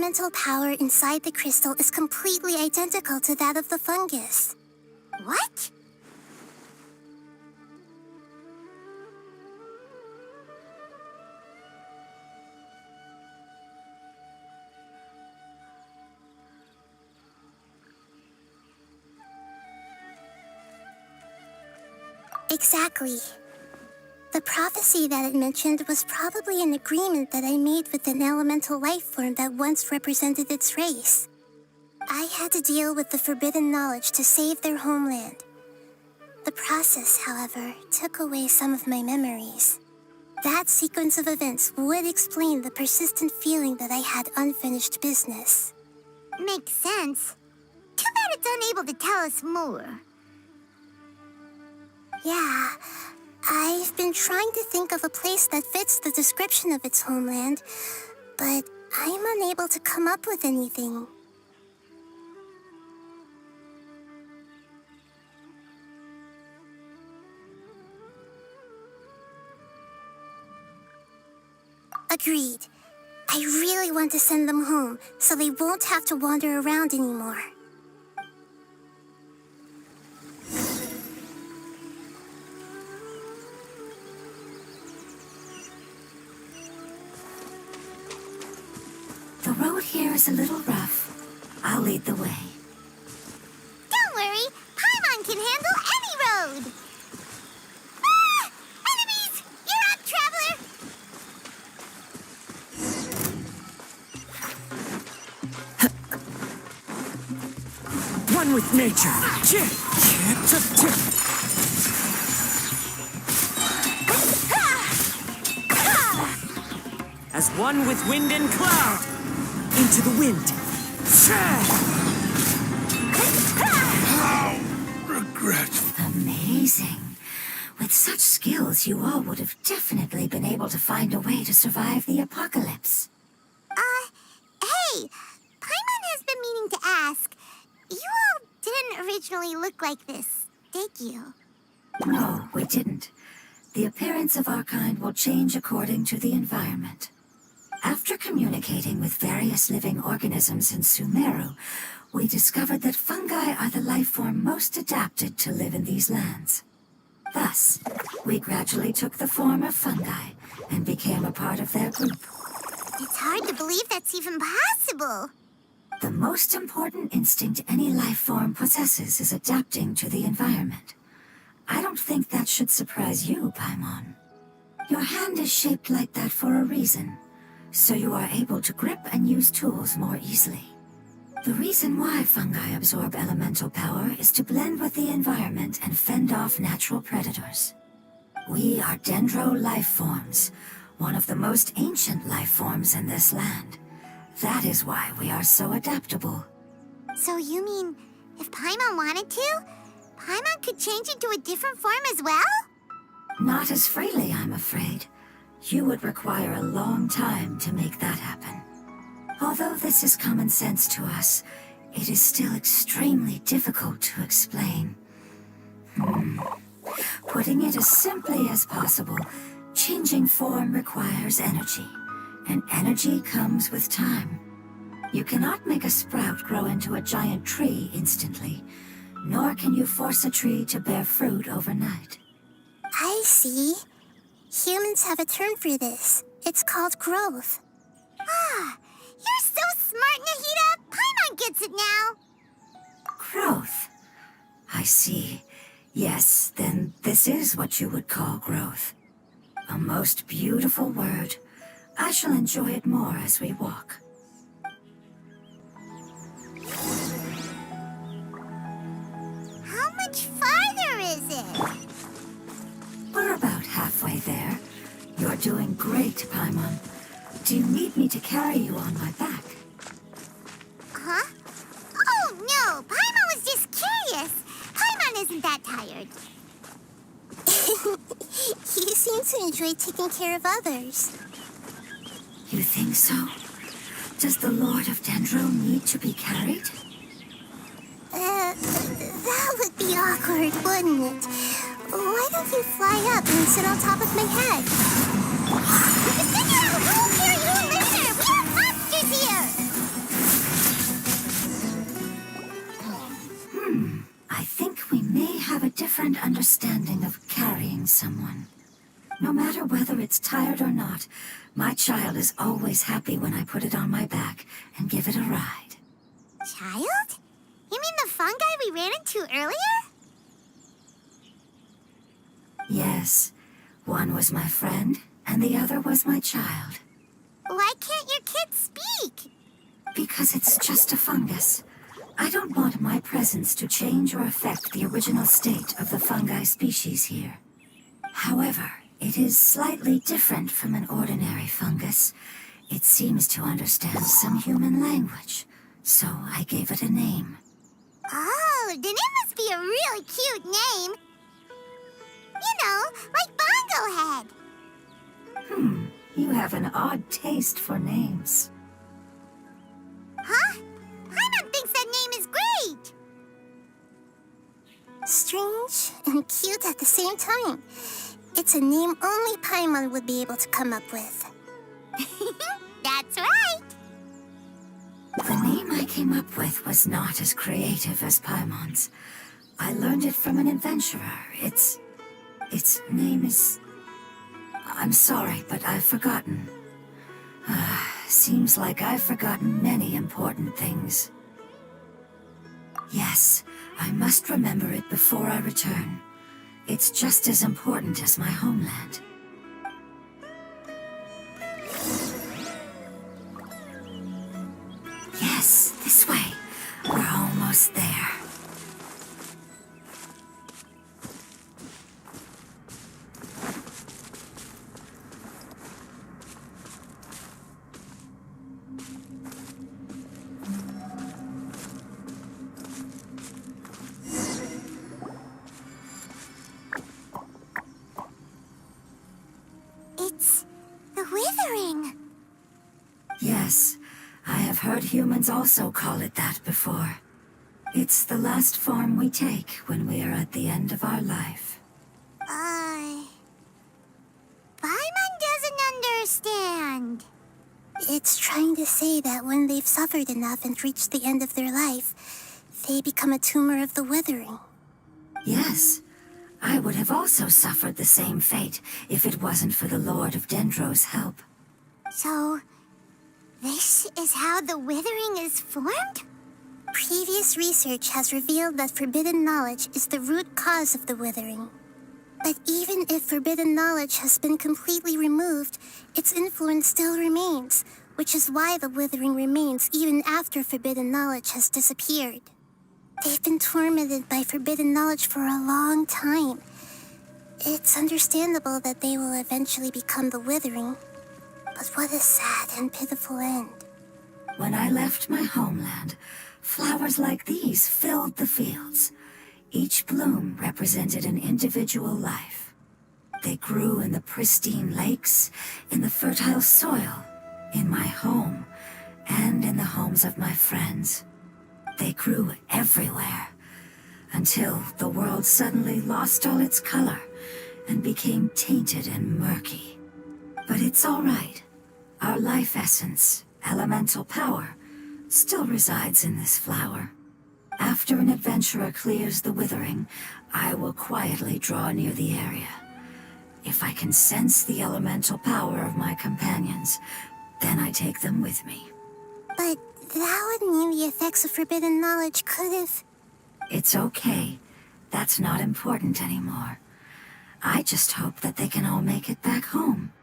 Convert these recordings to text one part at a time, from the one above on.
elemental power inside the crystal is completely identical to that of the fungus. What? Exactly. The prophecy that it mentioned was probably an agreement that I made with an elemental life form that once represented its race. I had to deal with the forbidden knowledge to save their homeland. The process, however, took away some of my memories. That sequence of events would explain the persistent feeling that I had unfinished business. Makes sense. Too bad it's unable to tell us more. Yeah, I've been trying to think of a place that fits the description of its homeland, but I'm unable to come up with anything. Agreed. I really want to send them home, so they won't have to wander around anymore. The road here is a little rough. I'll lead the way. Don't worry, Paimon can handle any road! Ah! Enemies! You're up, traveler! One with nature. As one with wind and cloud. Into the wind. How regretful. Amazing. With such skills, you all would have definitely been able to find a way to survive the apocalypse. Hey! Paimon has been meaning to ask. You all didn't originally look like this, did you? No, we didn't. The appearance of our kind will change according to the environment. After communicating with various living organisms in Sumeru, we discovered that fungi are the life form most adapted to live in these lands. Thus, we gradually took the form of fungi and became a part of their group. It's hard to believe that's even possible. The most important instinct any life form possesses is adapting to the environment. I don't think that should surprise you, Paimon. Your hand is shaped like that for a reason, so you are able to grip and use tools more easily. The reason why fungi absorb elemental power is to blend with the environment and fend off natural predators. We are dendro life forms, one of the most ancient life forms in this land. That is why we are so adaptable. So you mean, if Paimon wanted to, Paimon could change into a different form as well? Not as freely, I'm afraid. You would require a long time to make that happen. Although this is common sense to us, it is still extremely difficult to explain. Putting it as simply as possible, changing form requires energy, and energy comes with time. You cannot make a sprout grow into a giant tree instantly, nor can you force a tree to bear fruit overnight. I see. Humans have a term for this. It's called growth. Ah, you're so smart, Nahida! Paimon gets it now! Growth. I see. Yes, then this is what you would call growth. A most beautiful word. I shall enjoy it more as we walk. How much farther is it? We're about halfway there. You're doing great, Paimon. Do you need me to carry you on my back? Huh? Oh, no! Paimon was just curious! Paimon isn't that tired. You seem to enjoy taking care of others. You think so? Does the Lord of Dendro need to be carried? That would be awkward, wouldn't it? Why don't you fly up and sit on top of my head? We'll carry you later! We have monsters here! different understanding of carrying someone. No matter whether it's tired or not, my child is always happy when I put it on my back and give it a ride. Child? You mean the fungi we ran into earlier? Yes, one was my friend, and the other was my child. Why can't your kid speak? Because it's just a fungus. I don't want my presence to change or affect the original state of the fungi species here. However, it is slightly different from an ordinary fungus. It seems to understand some human language, so I gave it a name. Oh, then it must be a really cute name. You know, like Bongo Head. You have an odd taste for names. Huh? Paimon thinks that name is great. Strange and cute at the same time. It's a name only Paimon would be able to come up with. That's right. The name I came up with was not as creative as Paimon's. I learned it from an adventurer. Its name is... I'm sorry, but I've forgotten. Seems like I've forgotten many important things. Yes, I must remember it before I return. It's just as important as my homeland. Yes, this way. We're almost there. It's the withering. Yes, I have heard humans also call it that before. It's the last form we take when we are at the end of our life. Paimon doesn't understand. It's trying to say that when they've suffered enough and reached the end of their life, they become a tumor of the withering. Yes, I would have also suffered the same fate if it wasn't for the Lord of Dendro's help. So, this is how the withering is formed? Previous research has revealed that forbidden knowledge is the root cause of the withering. But even if forbidden knowledge has been completely removed, its influence still remains, which is why the withering remains even after forbidden knowledge has disappeared. They've been tormented by forbidden knowledge for a long time. It's understandable that they will eventually become the withering. But what a sad and pitiful end. When I left my homeland, flowers like these filled the fields. Each bloom represented an individual life. They grew in the pristine lakes, in the fertile soil, in my home, and in the homes of my friends. They grew everywhere, until the world suddenly lost all its color and became tainted and murky. But it's all right. Our life essence, elemental power, still resides in this flower. After an adventurer clears the withering, I will quietly draw near the area. If I can sense the elemental power of my companions, then I take them with me. But that would mean the effects of forbidden knowledge could have... It's okay. That's not important anymore. I just hope that they can all make it back home.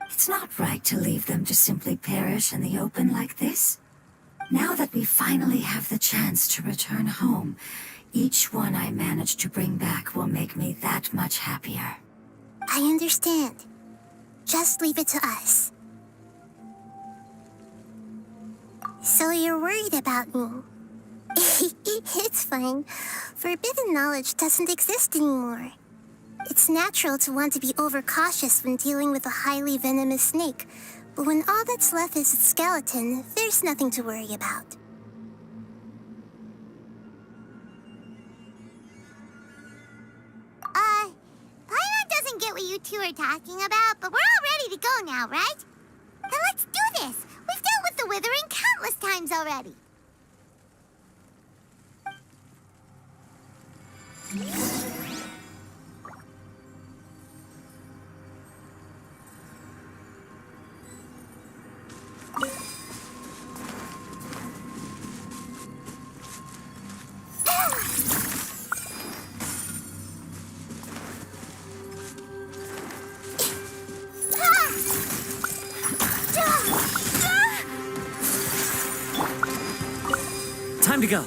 It's not right to leave them to simply perish in the open like this. Now that we finally have the chance to return home, each one I manage to bring back will make me that much happier. I understand. Just leave it to us. So you're worried about me? It's fine. Forbidden knowledge doesn't exist anymore. It's natural to want to be overcautious when dealing with a highly venomous snake, but when all that's left is its skeleton, there's nothing to worry about. Paimon doesn't get what you two are talking about, but we're all ready to go now, right? Then let's do this! We've dealt with the withering countless times already! Time to go.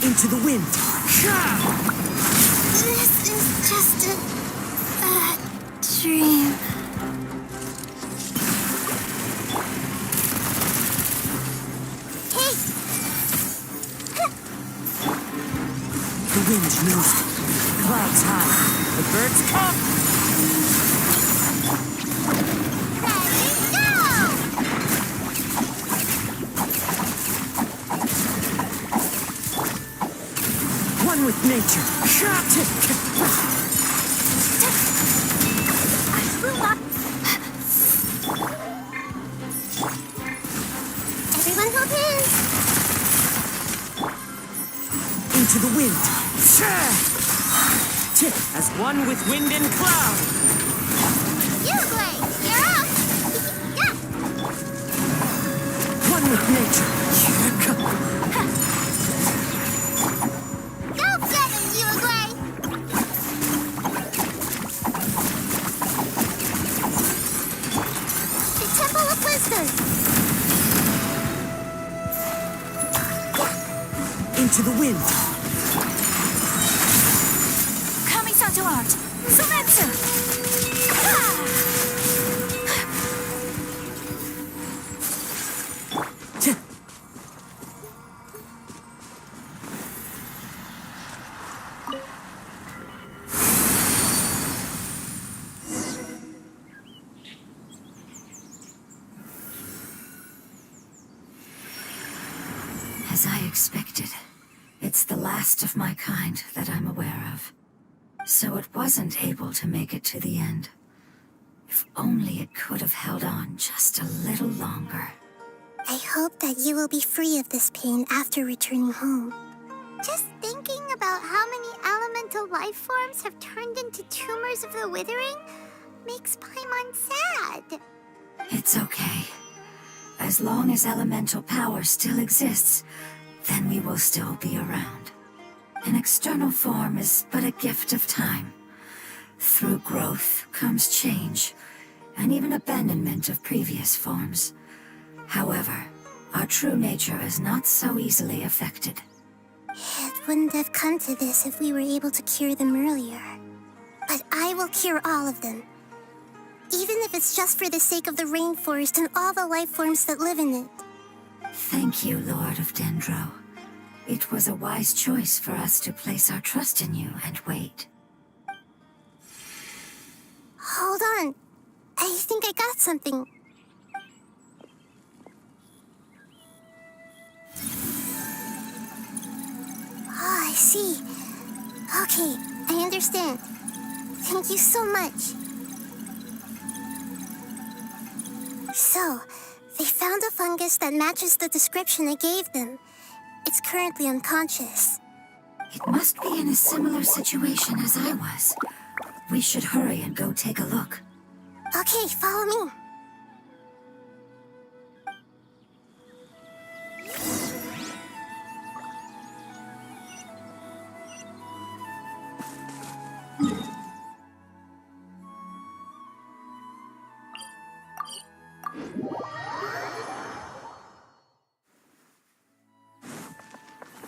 Into the wind. This is just a dream. Hey! The wind's moved. Clouds high. The birds come. Ready, go! One with nature. Everyone hold hands. Into the wind. As one with wind and cloud. Uruguay, you're up! Yeah! One with nature. Go get him, Uruguay! The Temple of Wisdom. Into the wind. Kamisato art. Zumetsu. As I expected, it's the last of my kind that I'm aware of. So it wasn't able to make it to the end. If only it could have held on just a little longer. I hope that you will be free of this pain after returning home. Just thinking about how many elemental life forms have turned into tumors of the withering makes Paimon sad. It's okay. As long as elemental power still exists, then we will still be around. An external form is but a gift of time. Through growth comes change, and even abandonment of previous forms. However, our true nature is not so easily affected. It wouldn't have come to this if we were able to cure them earlier. But I will cure all of them. Even if it's just for the sake of the rainforest and all the life forms that live in it. Thank you, Lord of Dendro. It was a wise choice for us to place our trust in you and wait. Hold on. I think I got something. Oh, I see. Okay, I understand. Thank you so much. So, they found a fungus that matches the description I gave them. It's currently unconscious. It must be in a similar situation as I was. We should hurry and go take a look. Okay, follow me.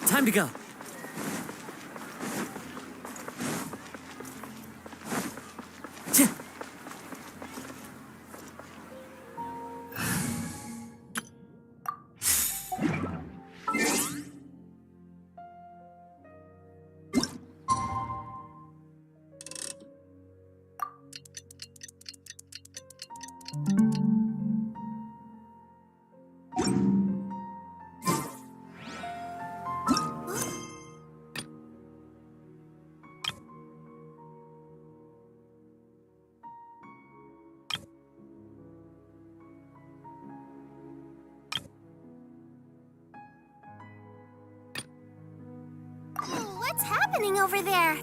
Time to go. What's happening over there?